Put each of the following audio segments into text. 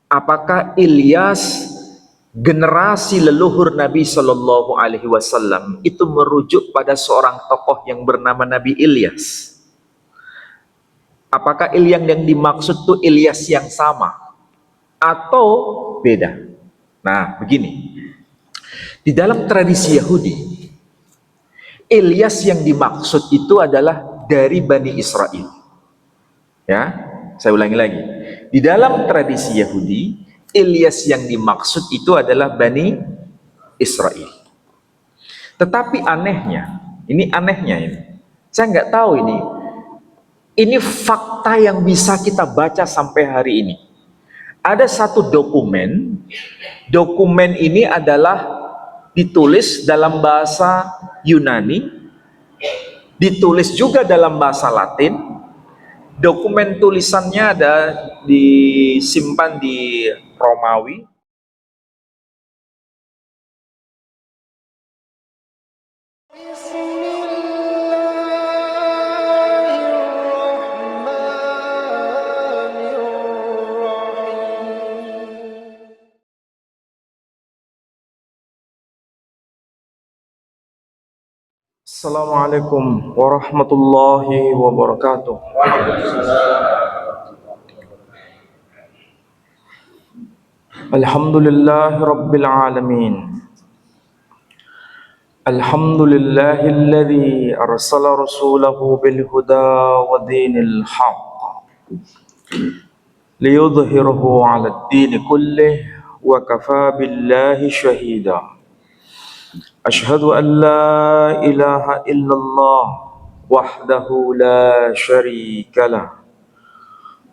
apakah Ilyas generasi leluhur Nabi Shallallahu Alaihi Wasallam itu merujuk pada seorang tokoh yang bernama Nabi Ilyas? Apakah Ilyas yang dimaksud itu Ilyas yang sama atau beda? Nah, begini. Di dalam tradisi Yahudi, Ilyas yang dimaksud itu adalah dari Bani Israel. Ya, saya ulangi lagi. Di dalam tradisi Yahudi, Ilyas yang dimaksud itu adalah Bani Israel. Tetapi anehnya, ini anehnya ini. Saya nggak tahu ini. Ini fakta yang bisa kita baca sampai hari ini. Ada satu dokumen. Dokumen ini adalah ditulis dalam bahasa Yunani, ditulis juga dalam bahasa Latin. Dokumen tulisannya ada disimpan di Romawi. Assalamualaikum warahmatullahi wabarakatuh. Alhamdulillahi rabbil alamin. Alhamdulillahilladzi arsala rasulahu bil huda wa dinil haqq liyudhhirahu 'alad dini kullih wa kafaa billahi shahida. Ashhadu an la ilaha illallah wahdahu la syarika lah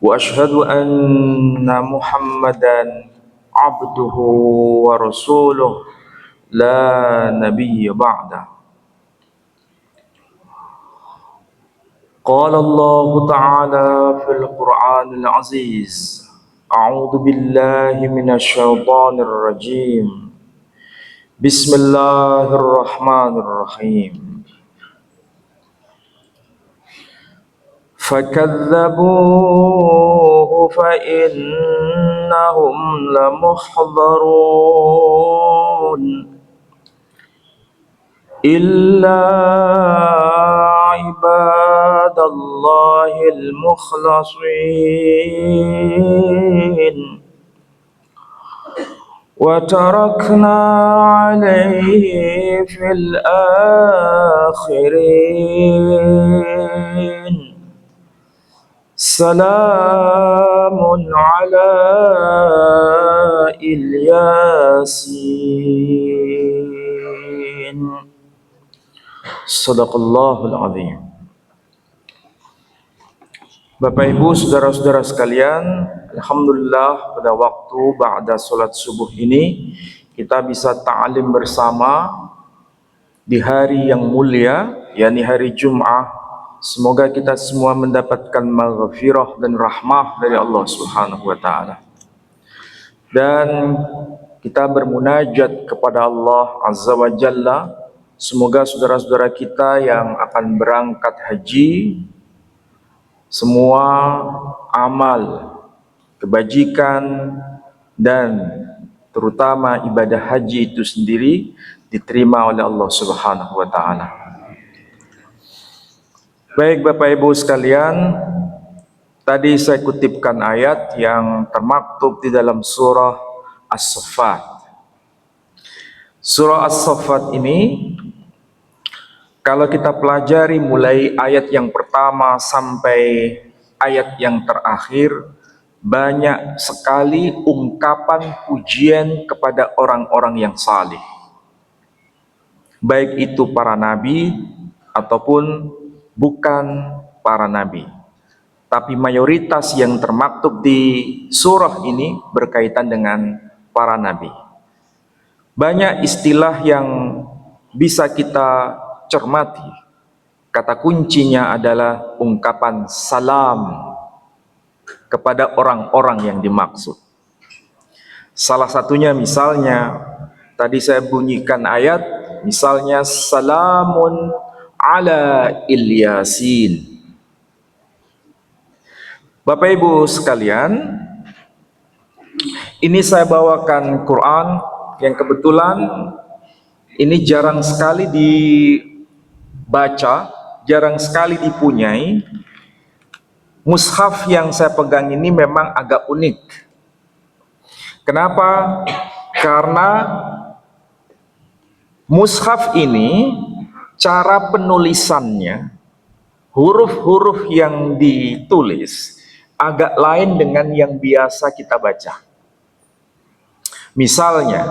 wa ashhadu anna Muhammadan abduhu wa rasuluh la nabiyya ba'da. Qala Allah ta'ala fil Qur'anil aziz, a'udzu billahi minasy syaithanir rajim. Bismillahirrahmanirrahim. فكذبوه فإنهم لمحضرون إلا عباد الله المخلصين وتركنا عليه في الآخرين سلام على الياسين. Sadaqallahul azim. Bapak Ibu, saudara-saudara sekalian, alhamdulillah pada waktu ba'da salat subuh ini kita bisa ta'lim bersama di hari yang mulia, yakni hari Jum'ah. Semoga kita semua mendapatkan maghfirah dan rahmah dari Allah Subhanahu wa taala. Dan kita bermunajat kepada Allah Azza wa Jalla. Semoga saudara-saudara kita yang akan berangkat haji, semua amal, kebajikan, dan terutama ibadah haji itu sendiri diterima oleh Allah Subhanahu wa taala. Baik Bapak Ibu sekalian, tadi saya kutipkan ayat yang termaktub di dalam surah As-Saffat. Surah As-Saffat ini, kalau kita pelajari mulai ayat yang pertama sampai ayat yang terakhir, banyak sekali ungkapan pujian kepada orang-orang yang saleh. Baik itu para nabi ataupun bukan para nabi. Tapi mayoritas yang termaktub di surah ini berkaitan dengan para nabi. Banyak istilah yang bisa kita cermati. Kata kuncinya adalah ungkapan salam kepada orang-orang yang dimaksud. Salah satunya misalnya, tadi saya bunyikan ayat, misalnya salamun ala Ilyasin. Bapak Ibu sekalian, Ini saya bawakan Quran yang kebetulan ini jarang sekali dibaca, jarang sekali dipunyai. Mushaf yang saya pegang ini memang agak unik. Kenapa? Karena mushaf ini cara penulisannya, huruf-huruf yang ditulis agak lain dengan yang biasa kita baca. Misalnya,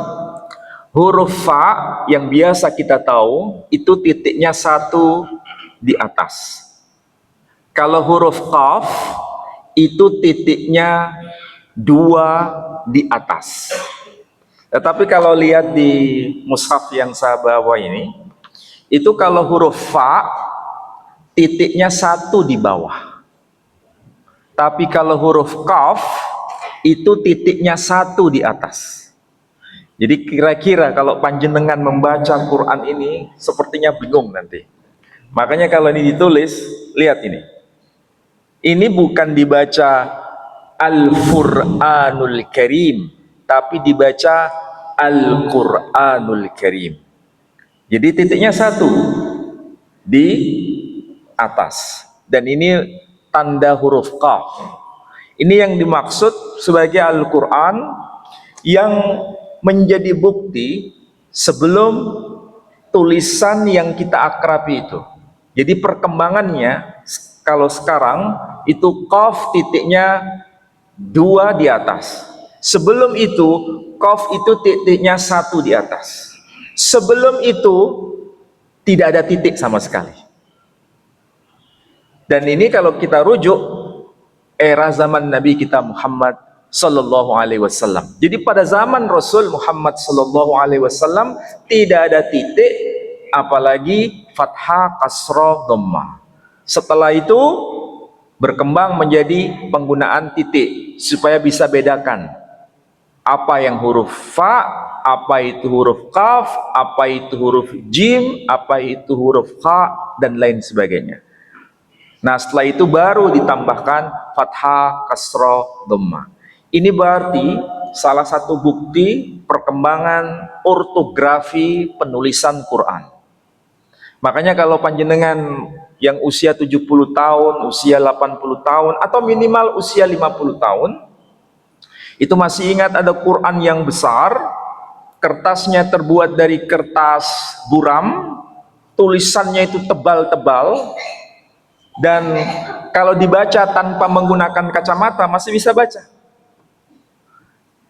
huruf fa yang biasa kita tahu itu titiknya 1 di atas. Kalau huruf qaf itu titiknya 2 di atas. Tetapi kalau lihat di mushaf yang saya bawa ini, itu kalau huruf fa titiknya 1 di bawah. Tapi kalau huruf qaf itu titiknya 1 di atas. Jadi kira-kira kalau panjenengan membaca Quran ini sepertinya bingung nanti. Makanya kalau ini ditulis, lihat ini. Ini bukan dibaca Al-Quranul Karim, tapi dibaca Al-Quranul Karim. Jadi titiknya 1 di atas. Dan ini tanda huruf qaf. Ini yang dimaksud sebagai Al-Quran yang menjadi bukti sebelum tulisan yang kita akrabi itu. Jadi perkembangannya kalau sekarang itu qaf titiknya 2 di atas. Sebelum itu qaf itu titiknya 1 di atas. Sebelum itu tidak ada titik sama sekali. Dan ini kalau kita rujuk era zaman Nabi kita Muhammad sallallahu alaihi wasallam. Jadi pada zaman Rasul Muhammad sallallahu alaihi wasallam tidak ada titik, apalagi fathah, kasrah, dhammah. Setelah itu berkembang menjadi penggunaan titik supaya bisa bedakan apa yang huruf fa, apa itu huruf qaf, apa itu huruf jim, apa itu huruf kha, dan lain sebagainya. Nah setelah itu baru ditambahkan fathah, kasrah, dhammah. Ini berarti salah satu bukti perkembangan ortografi penulisan Quran. Makanya kalau panjenengan yang usia 70 tahun, usia 80 tahun, atau minimal usia 50 tahun, itu masih ingat ada Quran yang besar, kertasnya terbuat dari kertas buram, tulisannya itu tebal-tebal, dan kalau dibaca tanpa menggunakan kacamata masih bisa baca.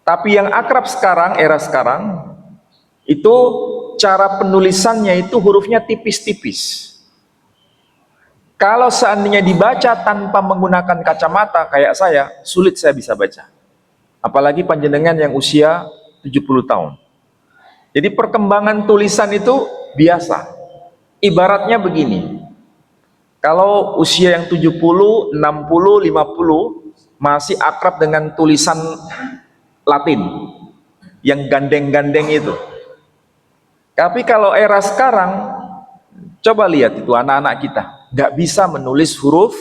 Tapi yang akrab sekarang, era sekarang, itu cara penulisannya itu hurufnya tipis-tipis. Kalau seandainya dibaca tanpa menggunakan kacamata kayak saya, sulit saya bisa baca. Apalagi panjenengan yang usia 70 tahun. Jadi perkembangan tulisan itu biasa. Ibaratnya begini. Kalau usia yang 70, 60, 50 masih akrab dengan tulisan Latin yang gandeng-gandeng itu. Tapi kalau era sekarang, coba lihat itu anak-anak kita nggak bisa menulis huruf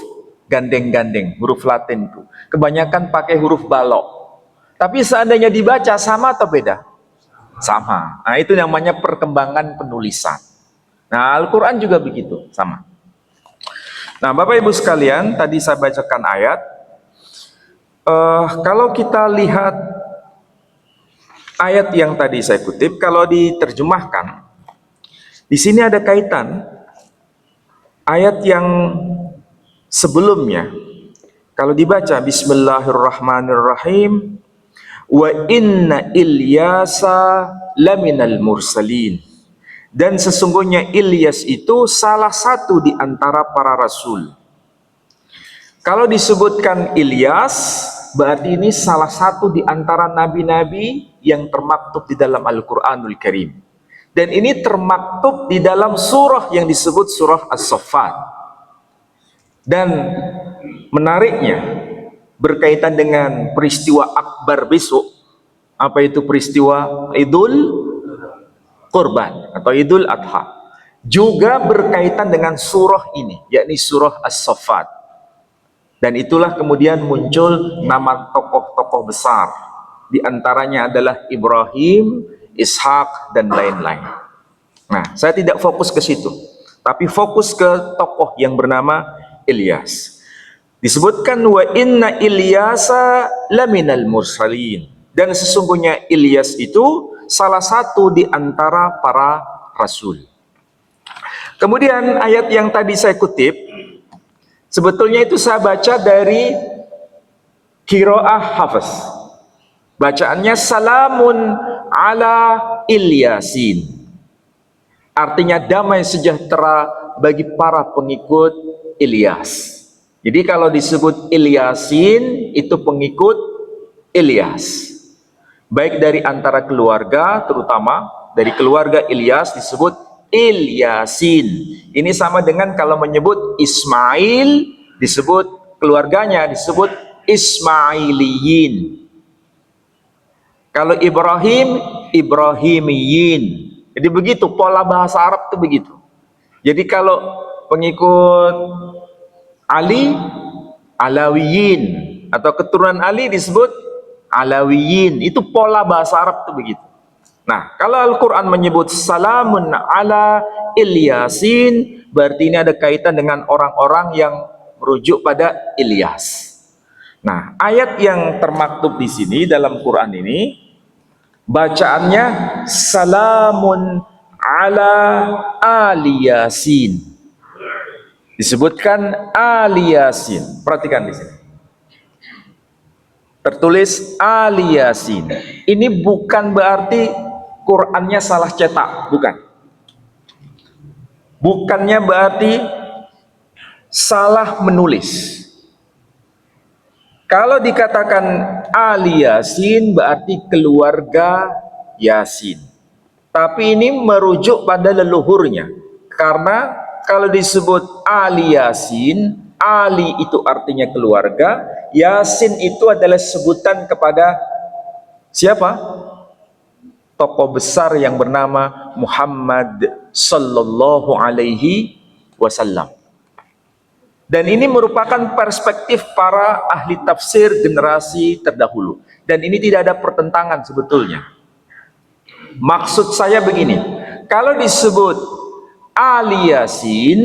gandeng-gandeng, huruf Latin itu. Kebanyakan pakai huruf balok. Tapi seandainya dibaca sama atau beda? Sama. Nah itu namanya perkembangan penulisan. Nah Al-Quran juga begitu, sama. Nah Bapak Ibu sekalian, tadi saya bacakan ayat. Kalau kita lihat ayat yang tadi saya kutip, kalau diterjemahkan, di sini ada kaitan ayat yang sebelumnya. Kalau dibaca Bismillahirrahmanirrahim, wa inna Ilyasa laminal mursalin. Dan sesungguhnya Ilyas itu salah satu di antara para rasul. Kalau disebutkan Ilyas, berarti ini salah satu di antara nabi-nabi yang termaktub di dalam Al-Quranul Karim. Dan ini termaktub di dalam surah yang disebut surah As-Saffat. Dan menariknya, berkaitan dengan peristiwa akbar besok. Apa itu peristiwa Idul Qurban atau Idul Adha. Juga berkaitan dengan surah ini, yakni surah As-Saffat. Dan itulah kemudian muncul nama tokoh-tokoh besar. Di antaranya adalah Ibrahim, Ishak, dan lain-lain. Nah, saya tidak fokus ke situ, tapi fokus ke tokoh yang bernama Ilyas. Disebutkan wa inna Ilyasa laminal mursalin, dan sesungguhnya Ilyas itu salah satu di antara para rasul. Kemudian ayat yang tadi saya kutip, sebetulnya itu saya baca dari Qiraah Hafs. Bacaannya salamun ala Ilyasin. Artinya damai sejahtera bagi para pengikut Ilyas. Jadi kalau disebut Ilyasin itu pengikut Ilyas. Baik dari antara keluarga, terutama dari keluarga Ilyas disebut Ilyasin. Ini sama dengan kalau menyebut Ismail, disebut keluarganya disebut Ismailiyin. Kalau Ibrahim, Ibrahimiyin. Jadi begitu pola bahasa Arab itu begitu. Jadi kalau pengikut Ali, Alawiyin, atau keturunan Ali disebut Alawiyin. Itu pola bahasa Arab itu begitu. Nah, kalau Al-Quran menyebut salamun ala Ilyasin, berarti ini ada kaitan dengan orang-orang yang merujuk pada Ilyas. Nah, ayat yang termaktub di sini dalam Quran ini bacaannya salamun ala ali Yasin. Disebutkan ali Yasin. Perhatikan di sini. Tertulis ali Yasin. Ini bukan berarti Qurannya salah cetak, bukan. Bukannya berarti salah menulis. Kalau dikatakan Ali Yasin berarti keluarga Yasin. Tapi ini merujuk pada leluhurnya. Karena kalau disebut Ali Yasin, Ali itu artinya keluarga, Yasin itu adalah sebutan kepada siapa? Tokoh besar yang bernama Muhammad sallallahu alaihi wasallam. Dan ini merupakan perspektif para ahli tafsir generasi terdahulu. Dan ini tidak ada pertentangan sebetulnya. Maksud saya begini, kalau disebut Ali Yasin,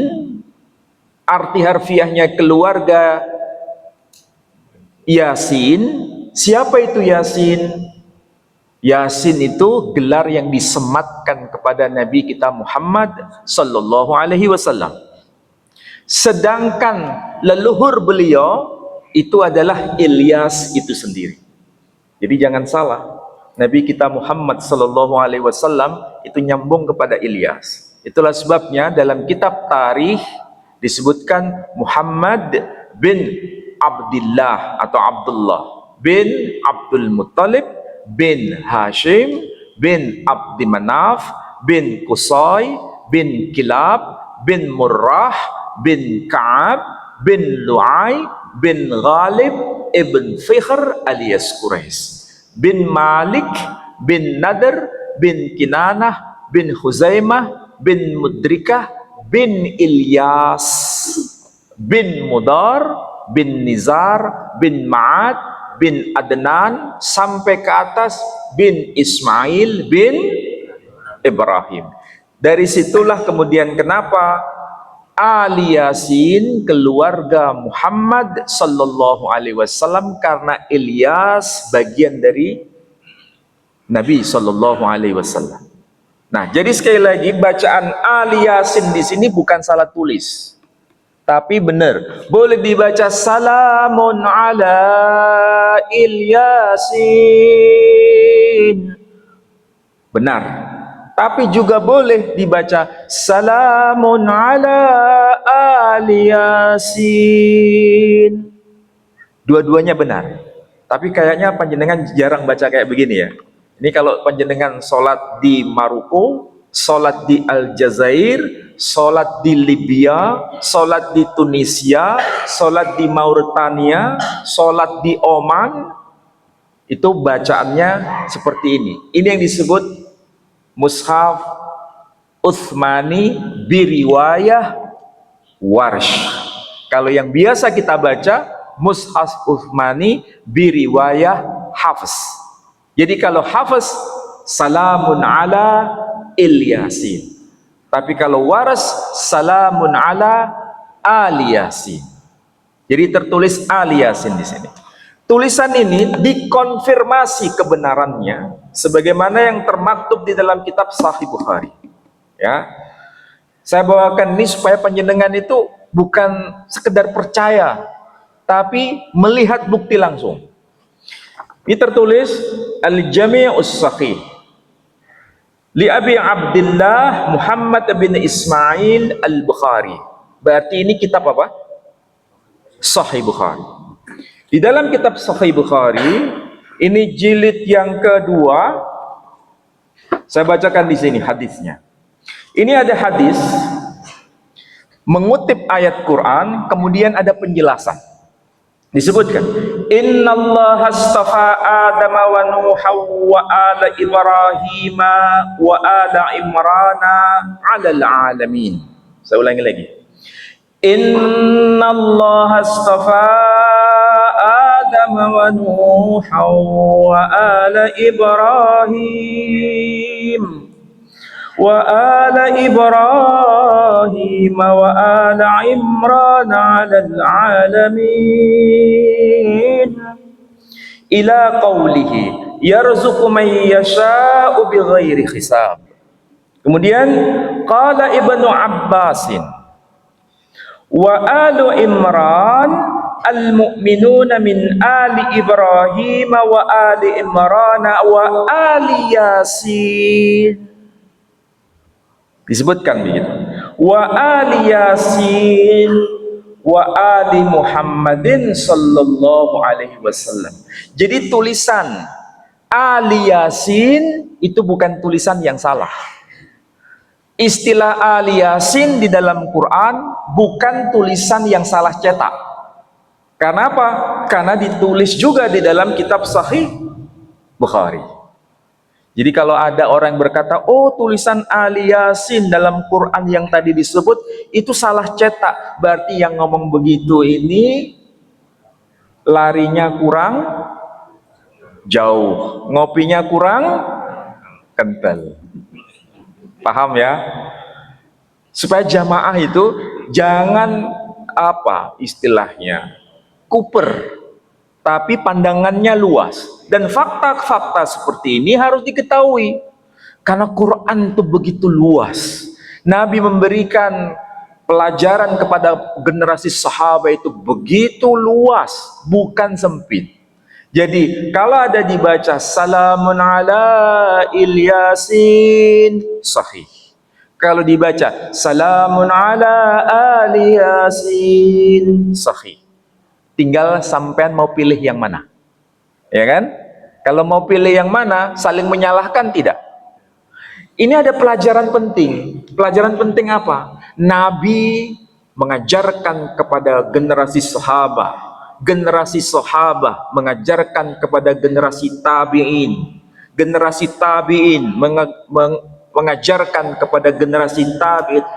arti harfiahnya keluarga Yasin. Siapa itu Yasin? Yasin itu gelar yang disematkan kepada Nabi kita Muhammad sallallahu alaihi wasallam. Sedangkan leluhur beliau itu adalah Ilyas itu sendiri. Jadi jangan salah, Nabi kita Muhammad sallallahu alaihi wasallam itu nyambung kepada Ilyas. Itulah sebabnya dalam kitab tarikh disebutkan Muhammad bin Abdullah atau Abdullah bin Abdul Muttalib bin Hashim bin Abdi Manaf bin Qusay bin Kilab bin Murrah bin Ka'ab bin Lu'ay bin Ghalib ibn Fikhr alias Quraisy bin Malik bin Nadr bin Kinanah bin Huzaimah bin Mudrikah bin Ilyas bin Mudar bin Nizar bin Ma'ad bin Adnan sampai ke atas bin Ismail bin Ibrahim. Dari situlah kemudian kenapa Ali Yasin keluarga Muhammad sallallahu alaihi wasallam, karena Ilyas bagian dari Nabi sallallahu alaihi wasallam. Nah, jadi sekali lagi bacaan Ali Yasin di sini bukan salah tulis. Tapi benar, boleh dibaca salamun ala Ilyasin. Benar. Tapi juga boleh dibaca salamun ala ali Yasin. Dua-duanya benar. Tapi kayaknya panjenengan jarang baca kayak begini ya. Ini kalau panjenengan sholat di Maroko, sholat di Aljazair, sholat di Libya, sholat di Tunisia, sholat di Mauritania, sholat di Oman, itu bacaannya seperti ini. Ini yang disebut Mushaf Utsmani biriwayah Warsh. Kalau yang biasa kita baca Mushaf Utsmani biriwayah Hafs. Jadi kalau Hafs, salamun ala Ilyasin. Tapi kalau Waras, salamun ala Ali Yasin. Jadi tertulis Ali Yasin di sini. Tulisan ini dikonfirmasi kebenarannya sebagaimana yang termaktub di dalam kitab Sahih Bukhari. Ya. Saya bawakan ini supaya panjenengan itu bukan sekedar percaya, tapi melihat bukti langsung. Ini tertulis Al-Jami'us Sahih li Abi Abdullah Muhammad bin Ismail Al-Bukhari. Berarti ini kitab apa? Sahih Bukhari. Di dalam kitab Sahih Bukhari, ini jilid yang kedua. Saya bacakan di sini hadisnya. Ini ada hadis mengutip ayat Quran, kemudian ada penjelasan. Disebutkan, Innallaha astafa Adama wa Nuha wa ala Ibrahim wa ala Imrana 'alal 'alamin. Saya ulangi lagi. Innallaha astafa Adama wa Nuha wa ala Ibrahim وآل إبراهيم وآل عمران على العالمين إلى قوله يرزق من يشاء بغير حساب. Kemudian qala Ibnu Abbasin wa alu Imran al-mu'minuna min ali Ibrahim wa ali Imran wa ali Yasin. Disebutkan begitu. Wa ali Yasin wa ali Muhammadin sallallahu alaihi wasallam. Jadi tulisan Ali Yasin itu bukan tulisan yang salah. Istilah Ali Yasin di dalam Quran bukan tulisan yang salah cetak. Karena apa? Karena ditulis juga di dalam kitab Sahih Bukhari. Jadi kalau ada orang yang berkata, oh tulisan Ali Yasin dalam Quran yang tadi disebut itu salah cetak, berarti yang ngomong begitu ini larinya kurang jauh, ngopinya kurang kental. Paham ya? Supaya jamaah itu jangan apa istilahnya kuper, tapi pandangannya luas. Dan fakta-fakta seperti ini harus diketahui karena Quran itu begitu luas. Nabi memberikan pelajaran kepada generasi sahabat itu begitu luas, bukan sempit. Jadi kalau ada dibaca salamun ala Ilyasin, sahih. Kalau dibaca salamun ala Ali Yasin, sahih. Tinggal sampean mau pilih yang mana. Ya kan? Kalau mau pilih yang mana, saling menyalahkan tidak. Ini ada pelajaran penting. Pelajaran penting apa? Nabi mengajarkan kepada generasi sahabat. Generasi sahabat mengajarkan kepada generasi tabi'in. Generasi tabi'in mengajarkan kepada generasi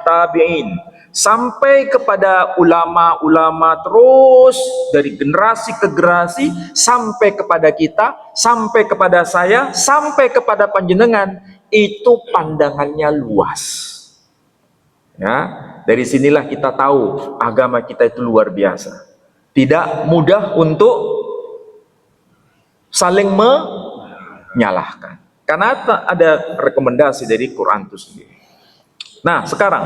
tabi'in. Sampai kepada ulama-ulama terus dari generasi ke generasi sampai kepada kita, sampai kepada saya, sampai kepada panjenengan, itu pandangannya luas. Ya, dari sinilah kita tahu agama kita itu luar biasa. Tidak mudah untuk saling menyalahkan. Karena ada rekomendasi dari Quran itu sendiri. Nah, sekarang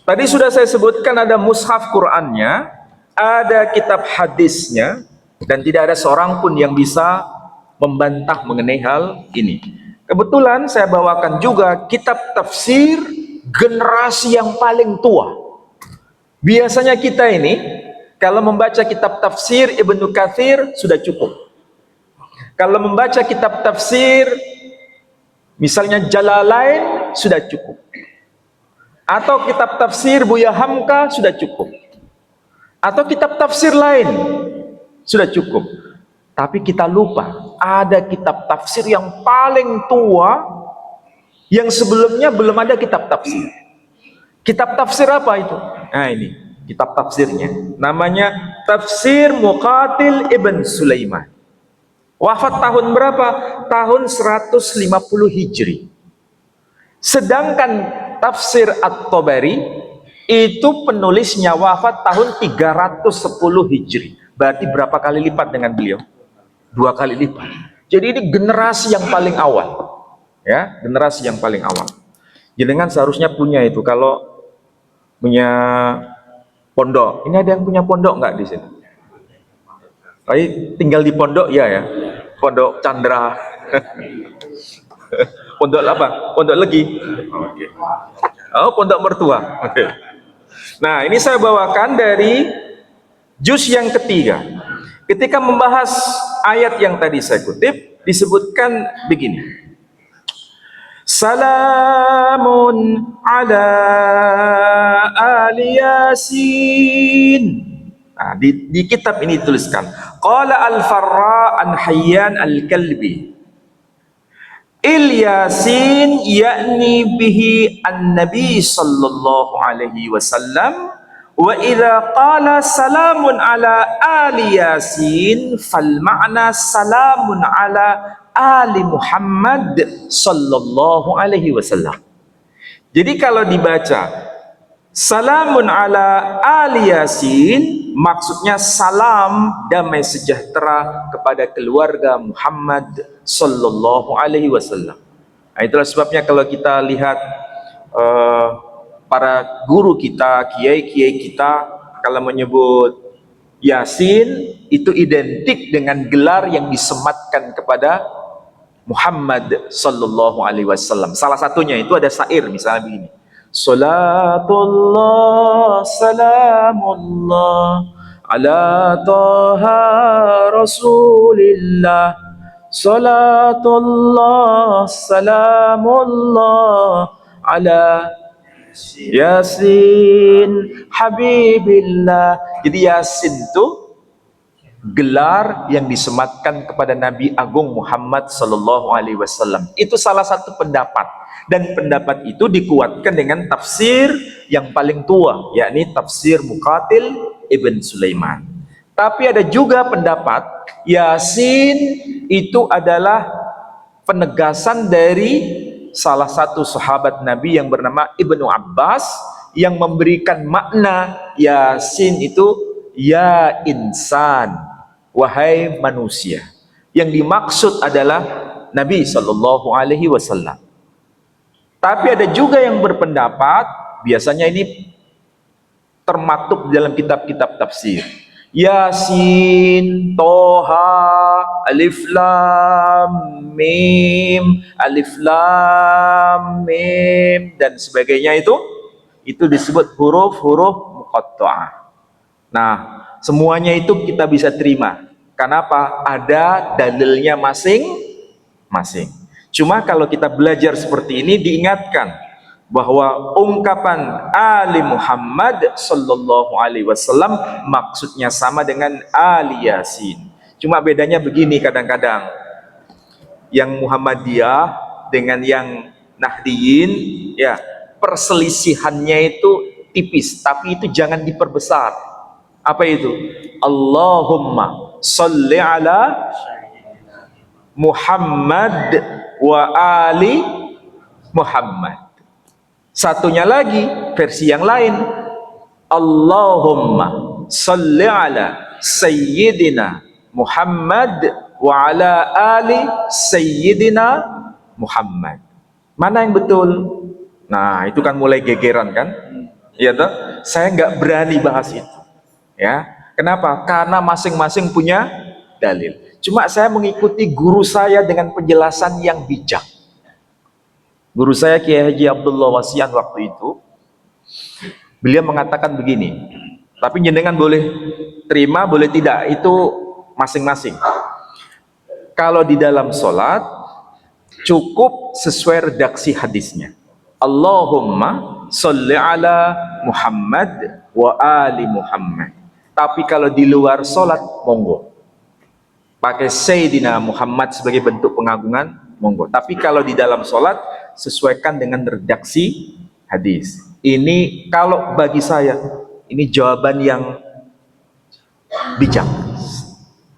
tadi sudah saya sebutkan ada mushaf Qur'annya, ada kitab hadisnya, dan tidak ada seorang pun yang bisa membantah mengenai hal ini. Kebetulan saya bawakan juga kitab tafsir generasi yang paling tua. Biasanya kita ini kalau membaca kitab tafsir Ibnu Katsir sudah cukup. Kalau membaca kitab tafsir misalnya Jalalain sudah cukup. Atau kitab tafsir Buya Hamka sudah cukup. Atau kitab tafsir lain sudah cukup. Tapi kita lupa ada kitab tafsir yang paling tua yang sebelumnya belum ada kitab tafsir. Kitab tafsir apa itu? Nah ini kitab tafsirnya. Namanya Tafsir Muqatil Ibn Sulaiman. Wafat tahun berapa? Tahun 150 Hijri. Sedangkan tafsir At-Tabari itu penulisnya wafat tahun 310 Hijri. Berarti berapa kali lipat dengan beliau? 2 kali lipat. Jadi ini generasi yang paling awal. Ya, generasi yang paling awal. Jenengan seharusnya punya itu, kalau punya pondok. Ini ada yang punya pondok nggak di sini? Tapi tinggal di pondok ya, Pondok Chandra. Pondok apa? Pondok Legi. Oke. Oh, pondok mertua. Oke. Nah, ini saya bawakan dari juz yang ketiga. Ketika membahas ayat yang tadi saya kutip, disebutkan begini. Salamun ala ali Yasin. Nah, di kitab ini dituliskan. Qala al-Farra an Hayyan al-Kalbi. Yasin yakni bihi an-nabi sallallahu alaihi wasallam, wa idza qala salamun ala ali Yasin fal ma'na salamun ala ali Muhammad sallallahu alaihi wasallam. Jadi kalau dibaca salamun ala ali Yasin, maksudnya salam damai sejahtera kepada keluarga Muhammad sallallahu alaihi wasallam. Nah, itulah sebabnya kalau kita lihat para guru kita, kiai-kiai kita, kalau menyebut Yasin itu identik dengan gelar yang disematkan kepada Muhammad sallallahu alaihi wasallam. Salah satunya itu ada syair misalnya begini. Salatullah salamullah ala taha rasulillah. Salatullah salamullah ala Yasin habibillah. Jadi Yasin itu gelar yang disematkan kepada Nabi Agung Muhammad sallallahu alaihi wasallam. Itu salah satu pendapat, dan pendapat itu dikuatkan dengan tafsir yang paling tua, yakni tafsir Muqatil Ibn Sulaiman. Tapi ada juga pendapat Yasin itu adalah penegasan dari salah satu sahabat Nabi yang bernama Ibnu Abbas, yang memberikan makna Yasin itu ya insan, wahai manusia. Yang dimaksud adalah Nabi sallallahu alaihi wasallam. Tapi ada juga yang berpendapat, biasanya ini termaktub dalam kitab-kitab tafsir, Yasin, Toha, Alif Lam Mim, Alif Lam Mim, dan sebagainya, itu disebut huruf-huruf muqatta'ah. Nah, semuanya itu kita bisa terima. Kenapa? Ada dalilnya masing-masing. Cuma kalau kita belajar seperti ini, diingatkan bahwa ungkapan Ali Muhammad sallallahu alaihi wasallam maksudnya sama dengan Ali Yasin. Cuma bedanya begini, kadang-kadang yang Muhammadiyah dengan yang Nahdiyin, ya, perselisihannya itu tipis, tapi itu jangan diperbesar. Apa itu? Allahumma sholli ala Muhammad wa ali Muhammad. Satunya lagi, versi yang lain, Allahumma sholli ala Sayyidina Muhammad wa ala ali Sayyidina Muhammad. Mana yang betul? Nah, itu kan mulai gegeran kan? Iya toh? Saya nggak berani bahas itu. Ya, kenapa? Karena masing-masing punya dalil. Cuma saya mengikuti guru saya dengan penjelasan yang bijak. Guru saya Kiai Haji Abdullah Wasian waktu itu, beliau mengatakan begini, tapi jenengan boleh terima, boleh tidak, itu masing-masing. Kalau di dalam sholat, cukup sesuai redaksi hadisnya. Allahumma sholli ala Muhammad wa ali Muhammad. Tapi kalau di luar sholat, monggo pakai Sayyidina Muhammad sebagai bentuk pengagungan, monggo. Tapi kalau di dalam sholat, sesuaikan dengan redaksi hadis. Ini kalau bagi saya, ini jawaban yang bijak.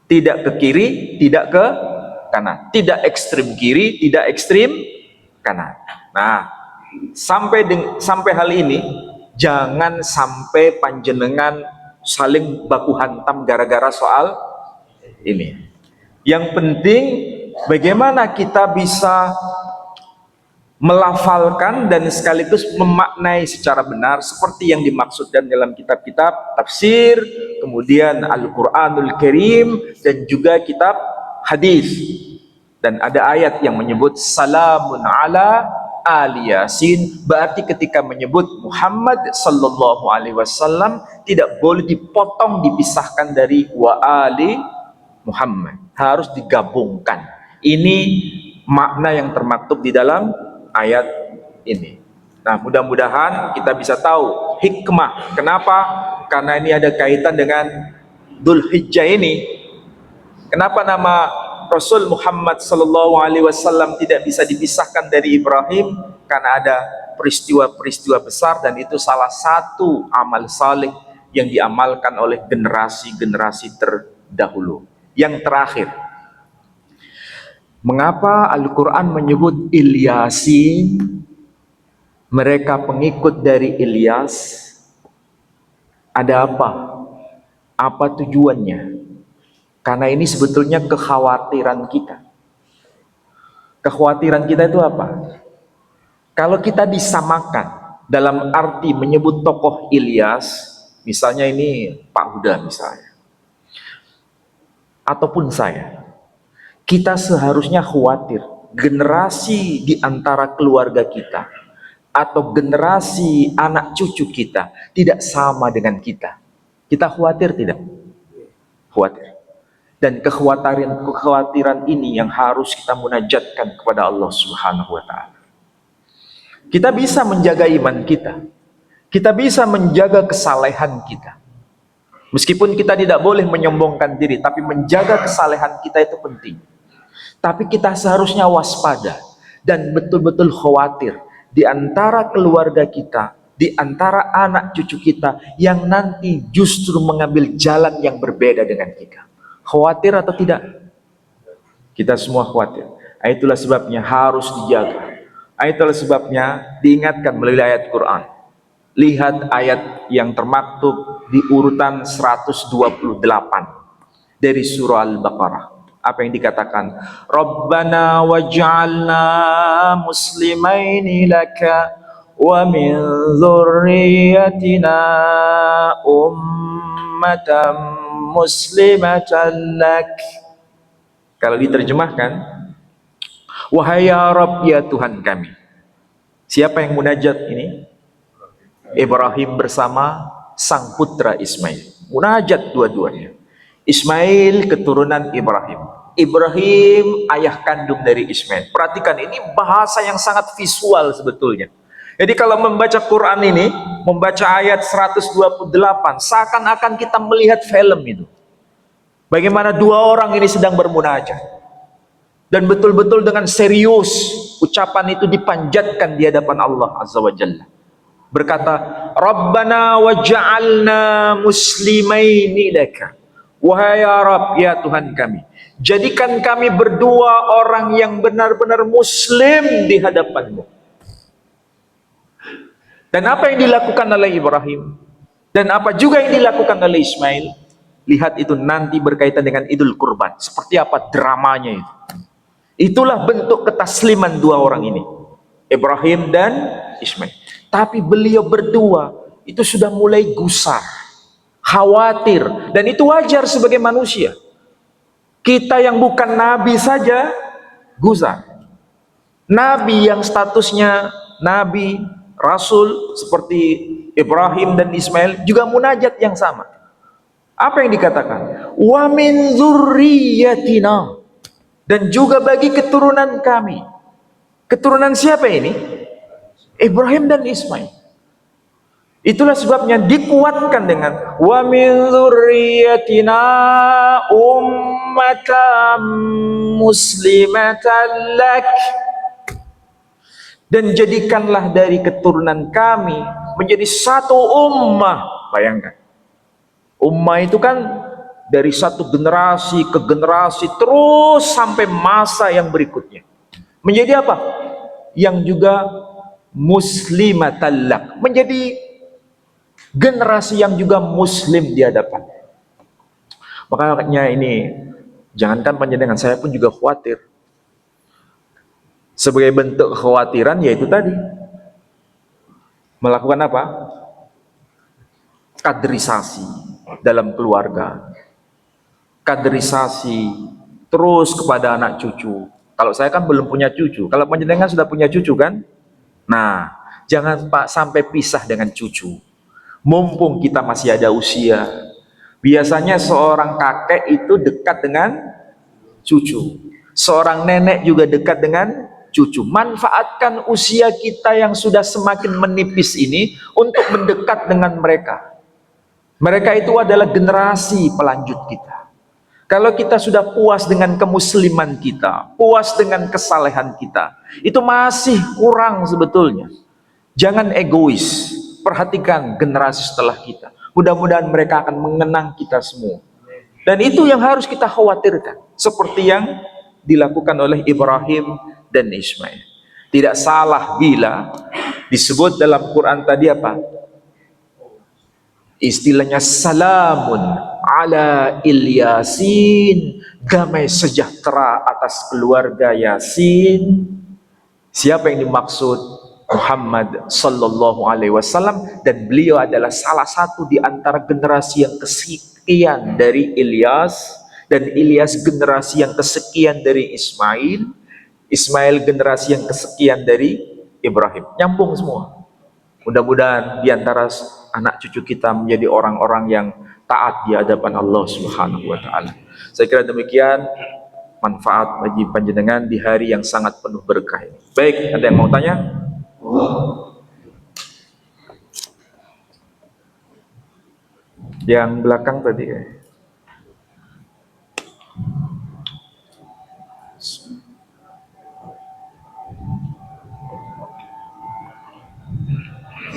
Tidak ke kiri, tidak ke kanan. Tidak ekstrem kiri, tidak ekstrem kanan. Nah, sampai hal ini, jangan sampai panjenengan saling baku hantam gara-gara soal ini. Yang penting bagaimana kita bisa melafalkan dan sekaligus memaknai secara benar seperti yang dimaksudkan dalam kitab-kitab tafsir, kemudian Al-Quranul Karim, dan juga kitab hadis. Dan ada ayat yang menyebut salamun ala ali Yasin, berarti ketika menyebut Muhammad sallallahu alaihi wasallam tidak boleh dipotong, dipisahkan dari wa ali Muhammad, harus digabungkan. Ini makna yang termaktub di dalam ayat ini. Nah, mudah-mudahan kita bisa tahu hikmah. Kenapa? Karena ini ada kaitan dengan Dzulhijjah ini. Kenapa nama Rasul Muhammad sallallahu alaihi wasallam tidak bisa dipisahkan dari Ibrahim? Karena ada peristiwa-peristiwa besar, dan itu salah satu amal saleh yang diamalkan oleh generasi-generasi terdahulu. Yang terakhir, mengapa Al-Quran menyebut Ilyasin, mereka pengikut dari Ilyas? Ada apa? Apa tujuannya? Karena ini sebetulnya kekhawatiran kita. Kekhawatiran kita itu apa? Kalau kita disamakan dalam arti menyebut tokoh Ilyas, misalnya ini Pak Huda misalnya, ataupun saya, kita seharusnya khawatir generasi di antara keluarga kita atau generasi anak cucu kita tidak sama dengan kita. Kita khawatir tidak? Khawatir. Dan kekhawatiran ini yang harus kita munajatkan kepada Allah Subhanahu wa taala. Kita bisa menjaga iman kita. Kita bisa menjaga kesalehan kita. Meskipun kita tidak boleh menyombongkan diri, tapi menjaga kesalehan kita itu penting. Tapi kita seharusnya waspada dan betul-betul khawatir di antara keluarga kita, di antara anak cucu kita yang nanti justru mengambil jalan yang berbeda dengan kita. Khawatir atau tidak? Kita semua khawatir. Itulah sebabnya harus dijaga. Itulah sebabnya diingatkan melalui ayat Quran. Lihat ayat yang termaktub di urutan 128 dari surah Al-Baqarah. Apa yang dikatakan? Rabbana waj'alna muslimaini laka wa min dzurriyyatina ummatan muslimatan lak. Kalau diterjemahkan, wahai ya Rabb, ya Tuhan kami. Siapa yang munajat ini? Ibrahim bersama sang putra Ismail. Munajat dua-duanya. Ismail keturunan Ibrahim. Ibrahim ayah kandung dari Ismail. Perhatikan, ini bahasa yang sangat visual sebetulnya. Jadi kalau membaca Quran ini, membaca ayat 128, seakan-akan kita melihat film itu. Bagaimana dua orang ini sedang bermunajat. Dan betul-betul dengan serius ucapan itu dipanjatkan di hadapan Allah Azza wa Jalla. Berkata, Rabbana waj'alna muslimaini laka. Wahai ya Rabb, ya Tuhan kami, jadikan kami berdua orang yang benar-benar muslim di hadapan-Mu. Dan apa yang dilakukan oleh Ibrahim, dan apa juga yang dilakukan oleh Ismail, lihat itu nanti berkaitan dengan Idul Kurban. Seperti apa dramanya itu. Itulah bentuk ketasliman dua orang ini, Ibrahim dan Ismail. Tapi beliau berdua itu sudah mulai gusar, khawatir, dan itu wajar sebagai manusia. Kita yang bukan nabi saja gusar. Nabi yang statusnya nabi, rasul seperti Ibrahim dan Ismail juga munajat yang sama. Apa yang dikatakan? Wa min dzurriyyatina, dan juga bagi keturunan kami. Keturunan siapa ini? Ibrahim dan Ismail. Itulah sebabnya dikuatkan dengan wa min dzurriyyatina ummatan muslimatan lak, dan jadikanlah dari keturunan kami menjadi satu ummah. Bayangkan, ummah itu kan dari satu generasi ke generasi terus sampai masa yang berikutnya. Menjadi apa? Yang juga muslimatallak, menjadi generasi yang juga muslim di hadapan. Makanya ini, jangankan panjenengan, saya pun juga khawatir. Sebagai bentuk kekhawatiran yaitu tadi, melakukan apa? Kaderisasi dalam keluarga, kaderisasi terus kepada anak cucu. Kalau saya kan belum punya cucu, kalau panjenengan sudah punya cucu kan? Nah, jangan Pak sampai pisah dengan cucu. Mumpung kita masih ada usia. Biasanya seorang kakek itu dekat dengan cucu. Seorang nenek juga dekat dengan cucu. Manfaatkan usia kita yang sudah semakin menipis ini untuk mendekat dengan mereka. Mereka itu adalah generasi pelanjut kita. Kalau kita sudah puas dengan kemusliman kita, puas dengan kesalehan kita, itu masih kurang sebetulnya. Jangan egois, perhatikan generasi setelah kita. Mudah-mudahan mereka akan mengenang kita semua. Dan itu yang harus kita khawatirkan, seperti yang dilakukan oleh Ibrahim dan Ismail. Tidak salah bila disebut dalam Quran tadi apa? Istilahnya salamun ala Ilyasin, damai sejahtera atas keluarga Yasin. Siapa yang dimaksud? Muhammad sallallahu alaihi wasallam, dan beliau adalah salah satu di antara generasi yang kesekian dari Ilyas, dan Ilyas generasi yang kesekian dari Ismail, Ismail generasi yang kesekian dari Ibrahim. Nyambung semua. Mudah-mudahan di antara anak cucu kita menjadi orang-orang yang taat di hadapan Allah Subhanahu wa taala. Saya kira demikian manfaat bagi panjenengan di hari yang sangat penuh berkah ini. Baik, ada yang mau tanya? Yang belakang tadi ya.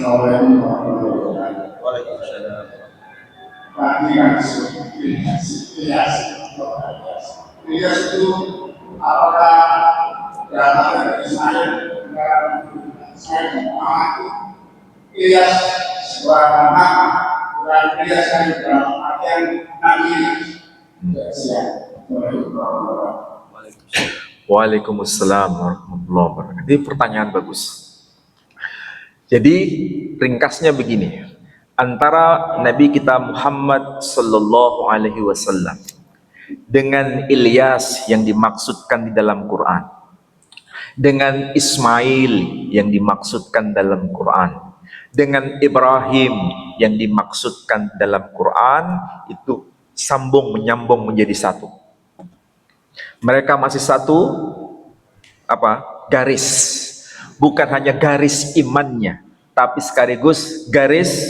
Waalaikumsalam. Ilyas itu apakah berasal dari Ismail dan Ilyas sebuah nama dan Ilyas dari dalam artian Nabi. Waalaikumsalam warahmatullahi wabarakatuh. Ini pertanyaan bagus. Jadi ringkasnya begini, antara Nabi kita Muhammad sallallahu alaihi wasallam dengan Ilyas yang dimaksudkan di dalam Quran, dengan Ismail yang dimaksudkan dalam Quran, dengan Ibrahim yang dimaksudkan dalam Quran, itu sambung menyambung menjadi satu. Mereka masih satu apa? Garis. Bukan hanya garis imannya, tapi sekaligus garis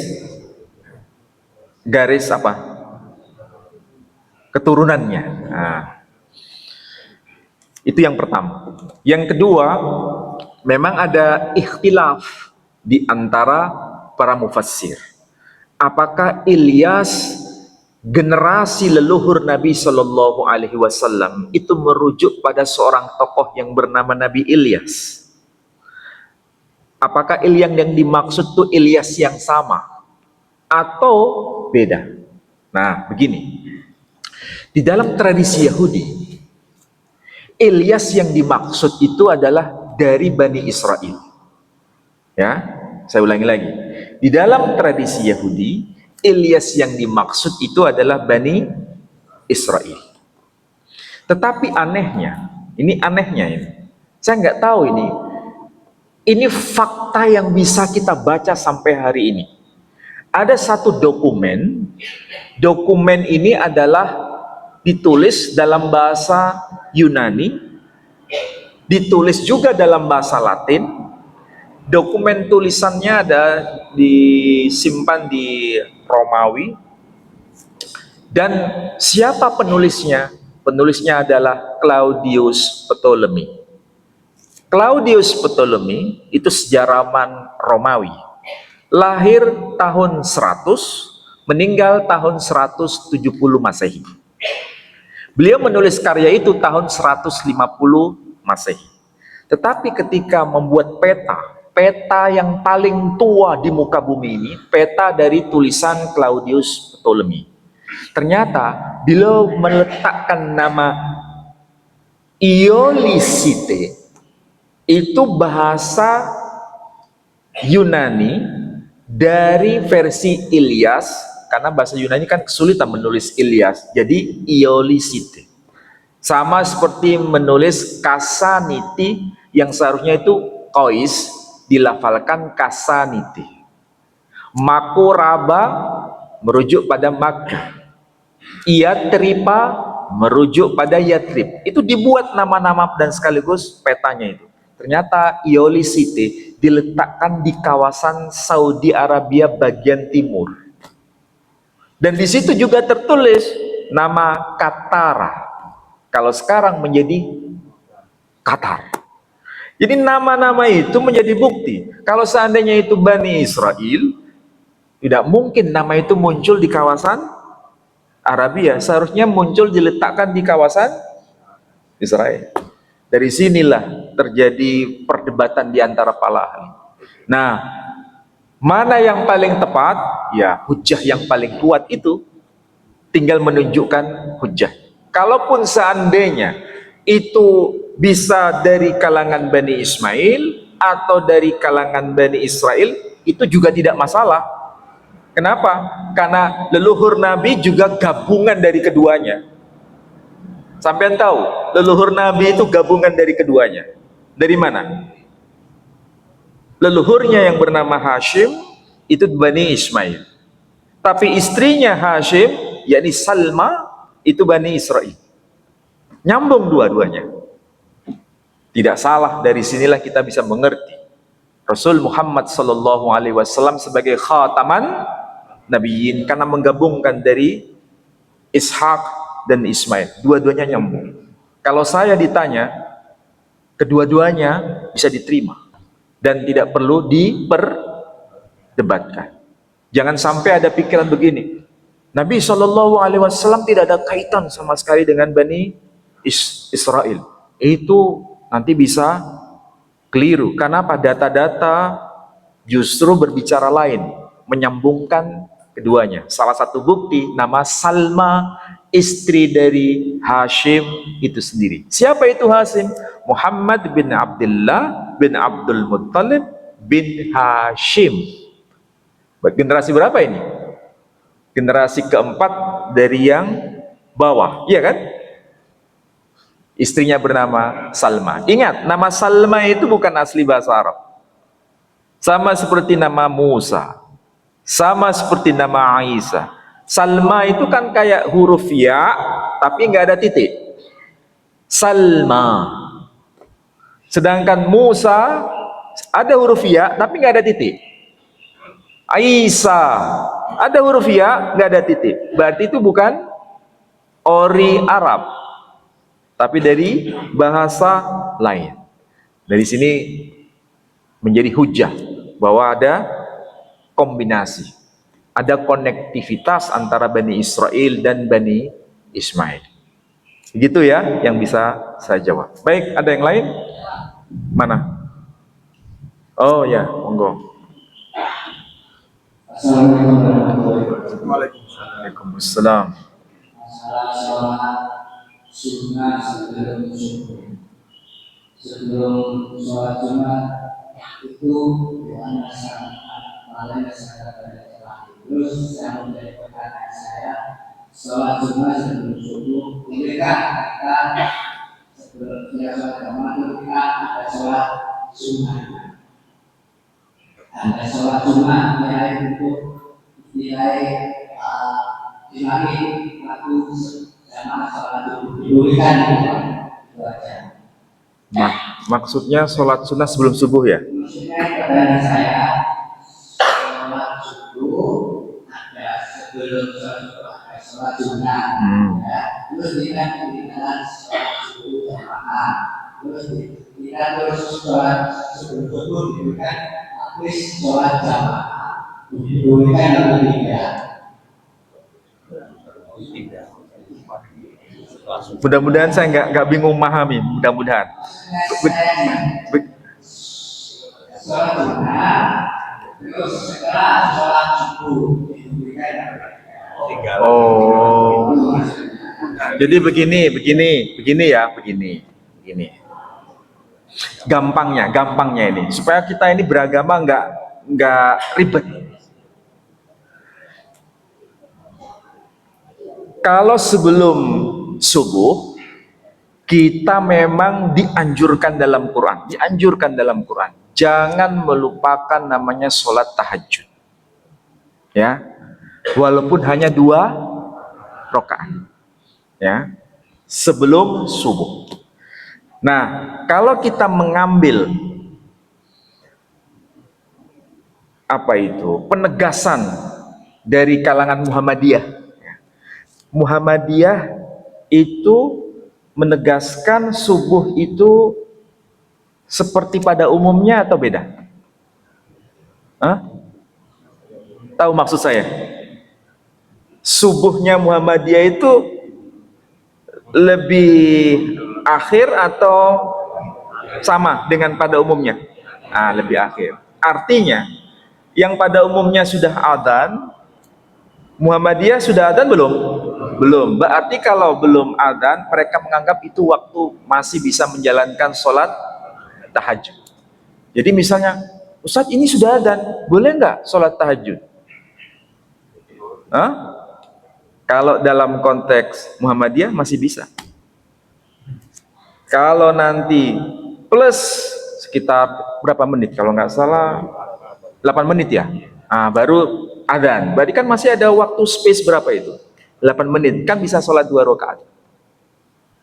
apa? Keturunannya. Nah, itu yang pertama. Yang kedua, memang ada ikhtilaf di antara para mufassir. Apakah Ilyas generasi leluhur Nabi Shallallahu Alaihi Wasallam itu merujuk pada seorang tokoh yang bernama Nabi Ilyas? Apakah Ilyas yang dimaksud itu Ilyas yang sama atau beda? Nah, begini. Di dalam tradisi Yahudi, Ilyas yang dimaksud itu adalah dari Bani Israel. Ya, saya ulangi lagi. Di dalam tradisi Yahudi, Ilyas yang dimaksud itu adalah Bani Israel. Tetapi anehnya, ini saya nggak tahu ini fakta yang bisa kita baca sampai hari ini. Ada satu dokumen ini adalah ditulis dalam bahasa Yunani, ditulis juga dalam bahasa Latin. Dokumen tulisannya ada disimpan di Romawi. Dan siapa penulisnya? Penulisnya adalah Claudius Ptolemy. Claudius Ptolemy itu sejarawan Romawi. Lahir tahun 100, meninggal tahun 170 Masehi. Beliau menulis karya itu tahun 150 Masehi. Tetapi ketika membuat peta yang paling tua di muka bumi ini, peta dari tulisan Claudius Ptolemy. Ternyata beliau meletakkan nama Iolisite, itu bahasa Yunani dari versi Ilyas, karena bahasa Yunani kan kesulitan menulis Ilyas, jadi Iolisite. Sama seperti menulis Kasaniti yang seharusnya itu kois, dilafalkan Kasaniti. Makuraba merujuk pada Makkah. Iatripa merujuk pada Yatrib. Itu dibuat nama-nama dan sekaligus petanya itu. Ternyata Iolisite diletakkan di kawasan Saudi Arabia bagian timur. Dan di situ juga tertulis nama Katara. Kalau sekarang menjadi Qatar. Jadi nama-nama itu menjadi bukti. Kalau seandainya itu Bani Israel, tidak mungkin nama itu muncul di kawasan Arabia. Seharusnya muncul diletakkan di kawasan Israel. Dari sinilah terjadi perdebatan di antara para ahli. Nah, mana yang paling tepat? Ya, hujjah yang paling kuat itu tinggal menunjukkan hujjah. Kalaupun seandainya itu bisa dari kalangan Bani Ismail atau dari kalangan Bani Israel, itu juga tidak masalah. Kenapa? Karena leluhur Nabi juga gabungan dari keduanya. Sampean tahu, leluhur Nabi itu gabungan dari keduanya. Dari mana? Leluhurnya yang bernama Hashim itu Bani Ismail. Tapi istrinya Hashim, yakni Salma, itu Bani Israel. Nyambung dua-duanya. Tidak salah, dari sinilah kita bisa mengerti Rasul Muhammad SAW sebagai khataman nabiyyin, karena menggabungkan dari Ishak dan Ismail. Dua-duanya nyambung. Kalau saya ditanya, kedua-duanya bisa diterima dan tidak perlu diperdebatkan. Jangan sampai ada pikiran begini, Nabi SAW tidak ada kaitan sama sekali dengan Bani Israel. Itu nanti bisa keliru. Kenapa? Data-data justru berbicara lain, menyambungkan keduanya. Salah satu bukti, nama Salma, istri dari Hashim itu sendiri. Siapa itu Hashim? Muhammad bin Abdullah bin Abdul Muttalib bin Hashim. Generasi berapa ini? Generasi keempat dari yang bawah, iya kan? Istrinya bernama Salma. Ingat, nama Salma itu bukan asli bahasa Arab. Sama seperti nama Musa, sama seperti nama Aisyah. Salma itu kan kayak huruf ya, tapi nggak ada titik. Salma. Sedangkan Musa ada huruf ya, tapi nggak ada titik. Aisyah ada huruf ya, nggak ada titik. Berarti itu bukan ori Arab, tapi dari bahasa lain. Dari sini menjadi hujah bahwa ada kombinasi, ada konektivitas antara Bani Israel dan Bani Ismail. Begitu ya yang bisa saya jawab. Baik, ada yang lain? Mana? Oh ya, monggo. Waalaikumsalam. Masalah sholat sunnah sebelum subuh. Sebelum sholat Jumat itu doanya sangat paling saya pada terus saya menjadi perkataan saya sholat Jumat sebelum subuh. Kemudian kita sebelum sholat Jumat kita ada sholat sunnah. Ada sholat Jumat nilai untuk nilai nilai waktu sama sholat diberikan itu aja. Maksudnya sholat sunnah sebelum subuh ya? Maksudnya kepada saya sholat subuh ada sebelum sholat sunnah, ya. Terus kita sholat subuh jamaah, terus kita sholat sebelum subuh diberikan habis sholat jamaah diberikan atau tidak? Mudah-mudahan saya nggak bingung memahami. Mudah-mudahan. Be- sholat sunnah, terus setelah sholat subuh. Oh, jadi begini ya, begini. Gampangnya ini, supaya kita ini beragama nggak ribet. Kalau sebelum subuh, kita memang dianjurkan dalam Quran, jangan melupakan namanya sholat tahajud, ya, walaupun hanya 2 rakaat, ya, sebelum subuh. Nah, kalau kita mengambil penegasan dari kalangan Muhammadiyah itu menegaskan subuh itu seperti pada umumnya atau beda? Tahu maksud saya? Subuhnya Muhammadiyah itu lebih akhir atau sama dengan pada umumnya? Lebih akhir. Artinya, yang pada umumnya sudah adzan, Muhammadiyah sudah adzan belum? Belum. Berarti kalau belum adzan, mereka menganggap itu waktu masih bisa menjalankan sholat tahajud. Jadi misalnya, Ustadz ini sudah adzan, boleh nggak sholat tahajud? Kalau dalam konteks Muhammadiyah masih bisa. Kalau nanti plus sekitar berapa menit? Kalau nggak salah 8 menit ya. Baru adzan. Berarti kan masih ada waktu space berapa itu? 8 menit. Kan bisa sholat 2 rakaat.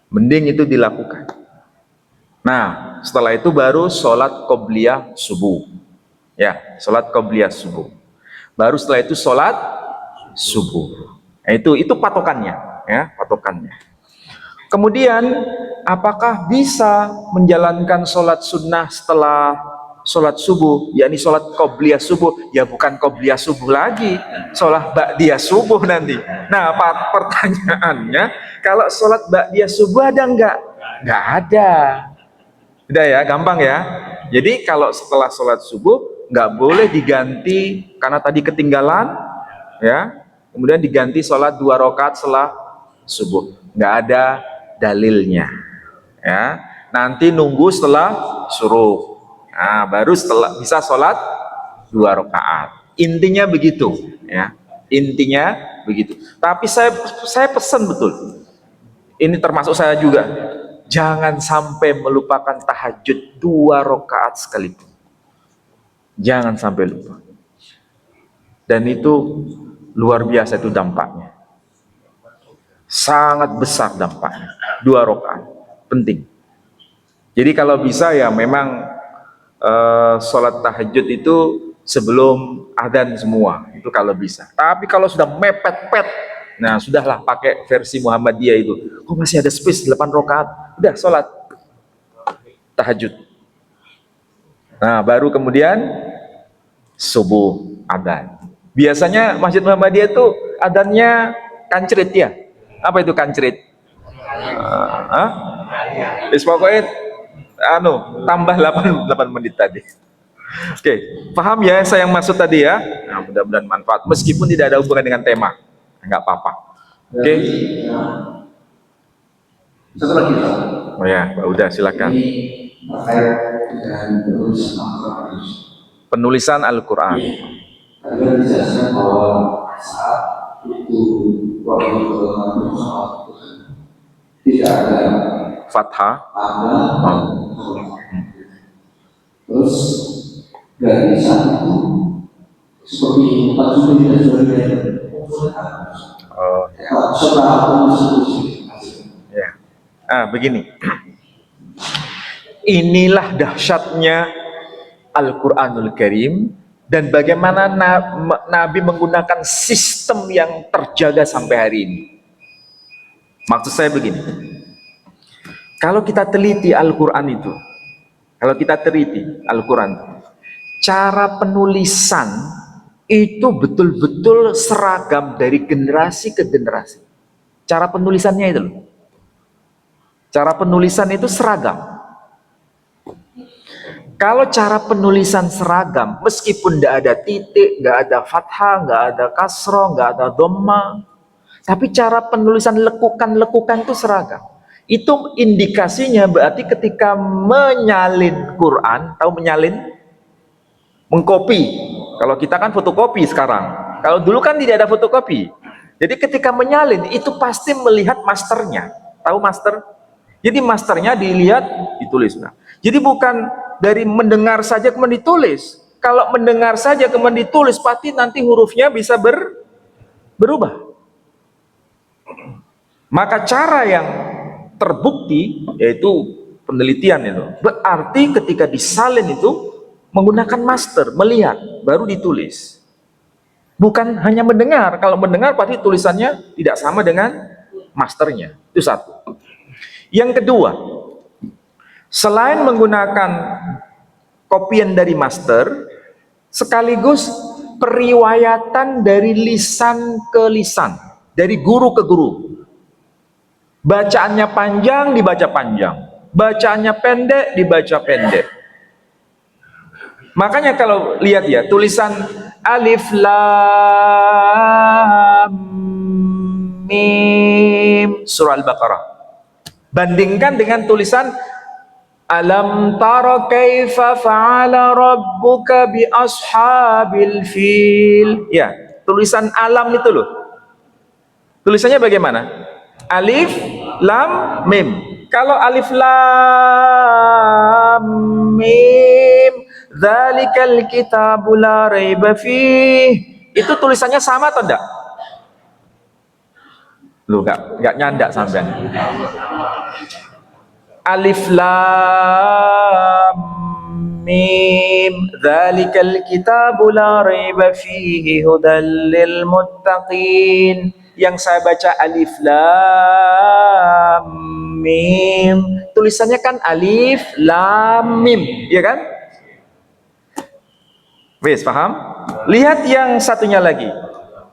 Mending itu dilakukan. Nah, setelah itu baru sholat qobliyah subuh. Ya, sholat qobliyah subuh. Baru setelah itu sholat subuh. Nah, itu patokannya, ya, patokannya. Kemudian, apakah bisa menjalankan sholat sunnah setelah sholat subuh, yakni sholat qobliyah subuh? Ya bukan qobliyah subuh lagi, sholat ba'diyah subuh nanti. Nah, pertanyaannya, kalau sholat ba'diyah subuh ada enggak? Enggak ada. Udah ya, gampang ya. Jadi kalau setelah sholat subuh, nggak boleh diganti, karena tadi ketinggalan, ya, kemudian diganti sholat 2 rakaat setelah subuh. Nggak ada dalilnya, ya. Nanti nunggu setelah suruh, baru setelah bisa sholat 2 rakaat. Intinya begitu, ya. Intinya begitu. Tapi saya pesan betul. Ini termasuk saya juga. Jangan sampai melupakan tahajud 2 rakaat sekalipun. Jangan sampai lupa. Dan itu luar biasa itu dampaknya. Sangat besar dampaknya. 2 rakaat penting. Jadi kalau bisa ya memang sholat tahajud itu sebelum adzan semua, itu kalau bisa. Tapi kalau sudah mepet-pet, nah sudahlah pakai versi Muhammadiyah itu. Masih ada space 8 rakaat, udah sholat tahajud. Nah baru kemudian subuh adzan. Biasanya Masjid Muhammadiyah itu adzannya kancrit ya. Apa itu kancrit? Pokoknya tambah 8 menit tadi. Oke, paham ya saya yang maksud tadi ya? Nah, mudah-mudahan manfaat meskipun tidak ada hubungan dengan tema. Enggak apa-apa. Oke. Satu lagi Pak. Oh ya, udah silakan. Ini terkait dengan Penulisan Al-Qur'an. Tadi kan dijelaskan bahwa saat itu waktu tidak ada Fathah. Terus dari saat itu seperti Pak Sudi dan sebagainya. Setelah ya. Begini. Inilah dahsyatnya Al-Quranul Karim dan bagaimana Nabi menggunakan sistem yang terjaga sampai hari ini. Maksud saya begini. Kalau kita teliti Al-Quran itu, cara penulisan itu betul-betul seragam dari generasi ke generasi. Cara penulisannya itu loh. Cara penulisan itu seragam. Kalau cara penulisan seragam, meskipun tidak ada titik, nggak ada fathah, nggak ada kasroh, nggak ada dhamma, tapi cara penulisan lekukan-lekukan itu seragam. Itu indikasinya berarti ketika menyalin Quran, tahu menyalin? Mengkopi. Kalau kita kan fotokopi sekarang. Kalau dulu kan tidak ada fotokopi. Jadi ketika menyalin, itu pasti melihat masternya. Tahu master? Jadi masternya dilihat, ditulis. Nah, jadi bukan dari mendengar saja kemudian ditulis. Kalau mendengar saja kemudian ditulis, pasti nanti hurufnya bisa berubah. Maka cara yang terbukti, yaitu penelitian itu, berarti ketika disalin itu menggunakan master, melihat, baru ditulis. Bukan hanya mendengar. Kalau mendengar pasti tulisannya tidak sama dengan masternya. Itu satu. Yang kedua, selain menggunakan kopian dari master, sekaligus periwayatan dari lisan ke lisan, dari guru ke guru. Bacaannya panjang, dibaca panjang. Bacaannya pendek, dibaca pendek. Makanya kalau lihat ya, tulisan alif lam mim surah Al-Baqarah. Bandingkan dengan tulisan alam tara kaifa fa'ala rabbuka bi ashabil fil. Ya, tulisan alam itu loh. Tulisannya bagaimana? Alif lam mim. Kalau alif lam mim dzalikal kitabu la raiba fih, itu tulisannya sama atau enggak? Lu enggak nyandak sampean. Alif lam mim dzalikal kitabu la raiba fihi hudal lil muttaqin. Yang saya baca alif lam mim, tulisannya kan alif lam mim, ya kan? Wes, paham? Lihat yang satunya lagi.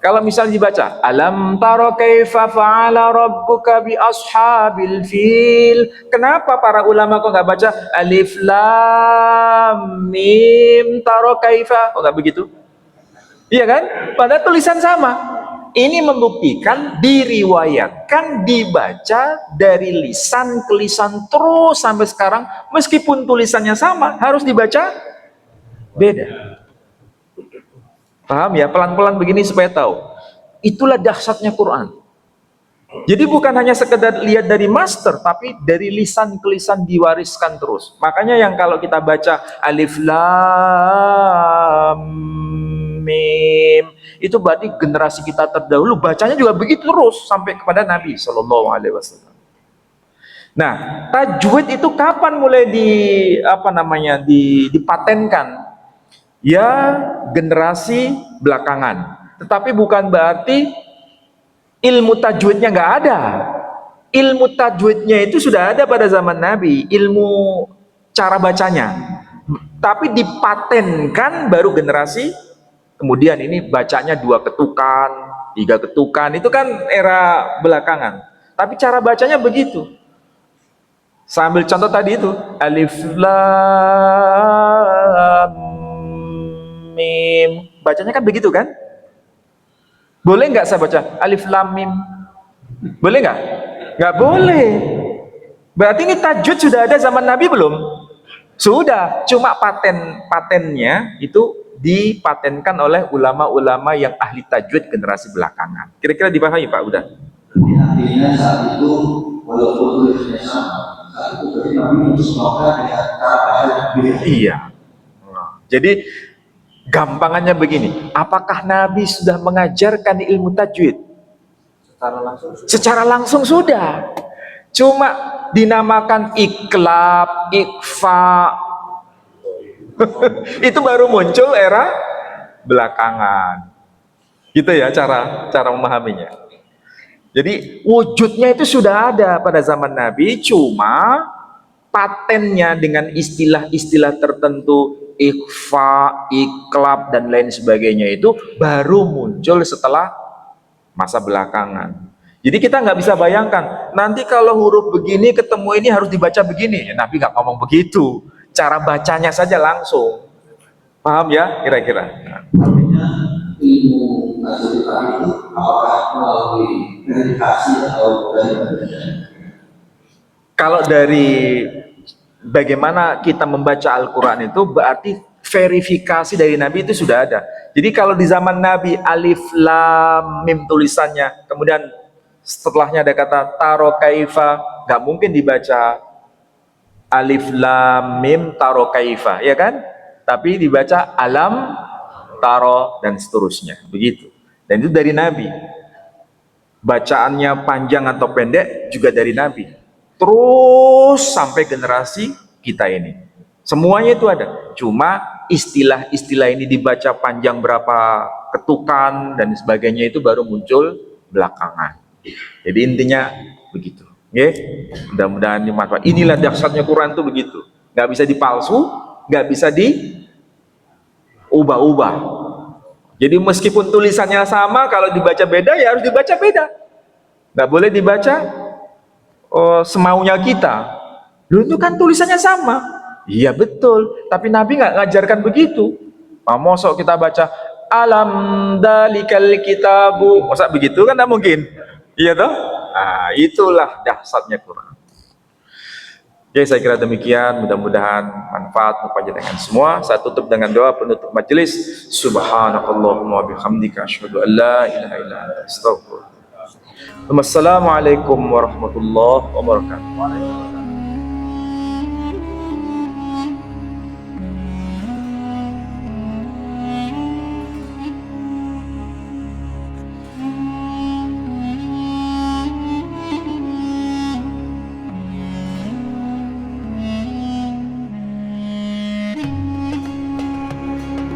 Kalau misalnya dibaca alam tara kaifa fa'ala rabbuka bi ashabil fil, kenapa para ulama kok nggak baca alif lam mim tara kaifa? Kok nggak begitu? Iya kan? Padahal tulisan sama. Ini membuktikan diriwayatkan, dibaca dari lisan ke lisan terus sampai sekarang, meskipun tulisannya sama, harus dibaca beda. Paham ya? Pelan-pelan begini supaya tahu. Itulah dahsyatnya Quran. Jadi bukan hanya sekedar lihat dari master, tapi dari lisan ke lisan diwariskan terus. Makanya yang kalau kita baca alif lam mim, itu berarti generasi kita terdahulu bacanya juga begitu terus sampai kepada Nabi Shallallahu Alaihi Wasallam. Nah, tajwid itu kapan mulai dipatenkan? Ya, generasi belakangan. Tetapi bukan berarti ilmu tajwidnya nggak ada. Ilmu tajwidnya itu sudah ada pada zaman Nabi, ilmu cara bacanya. Tapi dipatenkan baru generasi kemudian ini bacanya 2 ketukan, 3 ketukan, itu kan era belakangan. Tapi cara bacanya begitu. Sambil contoh tadi itu, alif lam mim. Bacanya kan begitu kan? Boleh nggak saya baca alif lam mim? Boleh nggak? Nggak boleh. Berarti ini tajwid sudah ada zaman Nabi belum? Sudah, cuma patennya itu dipatenkan oleh ulama-ulama yang ahli tajwid generasi belakangan. Kira-kira dipahami Pak? Udah? Artinya saat itu walaupun tulisnya sama, saat itu berarti Nabi semoga dengan cara yang berbeda. Iya. Jadi gampangannya begini, apakah Nabi sudah mengajarkan ilmu tajwid? Secara langsung sudah. Cuma dinamakan iklab, ikfa. Itu baru muncul era belakangan. Gitu ya cara memahaminya. Jadi wujudnya itu sudah ada pada zaman Nabi, cuma patennya dengan istilah-istilah tertentu, ikfa, iklab, dan lain sebagainya itu baru muncul setelah masa belakangan. Jadi kita nggak bisa bayangkan, nanti kalau huruf begini ketemu ini harus dibaca begini. Nabi nggak ngomong begitu. Cara bacanya saja langsung. Paham ya kira-kira? Artinya ilmu kesulitan itu apakah melalui verifikasi atau dari Kalau dari bagaimana kita membaca Al-Quran itu berarti verifikasi dari Nabi itu sudah ada. Jadi kalau di zaman Nabi alif lam mim tulisannya, kemudian setelahnya ada kata taro kaifa, nggak mungkin dibaca alif lam mim taro kaifa, ya kan? Tapi dibaca alam taro dan seterusnya, begitu. Dan itu dari Nabi. Bacaannya panjang atau pendek juga dari Nabi. Terus sampai generasi kita ini. Semuanya itu ada. Cuma istilah-istilah ini dibaca panjang berapa ketukan dan sebagainya itu baru muncul belakangan. Jadi intinya begitu. Oke? Mudah-mudahan dimanfaat. Inilah dahsyatnya Quran itu begitu. Nggak bisa dipalsu, nggak bisa diubah-ubah. Jadi meskipun tulisannya sama, kalau dibaca beda ya harus dibaca beda. Nggak boleh dibaca semaunya kita. Loh, itu kan tulisannya sama. Iya betul, tapi Nabi nggak ngajarkan begitu. Mosok kita baca alam dalikal kitabu, masa begitu kan nggak mungkin. Iya toh? Nah, itulah dahsyatnya Quran. Oke, saya kira demikian. Mudah-mudahan manfaat dengan semua. Saya tutup dengan doa penutup majelis. Subhanakallahumma wa bihamdika asyhadu an la ilaha illa anta astaghfiruka. Wassalamualaikum warahmatullahi wabarakatuh.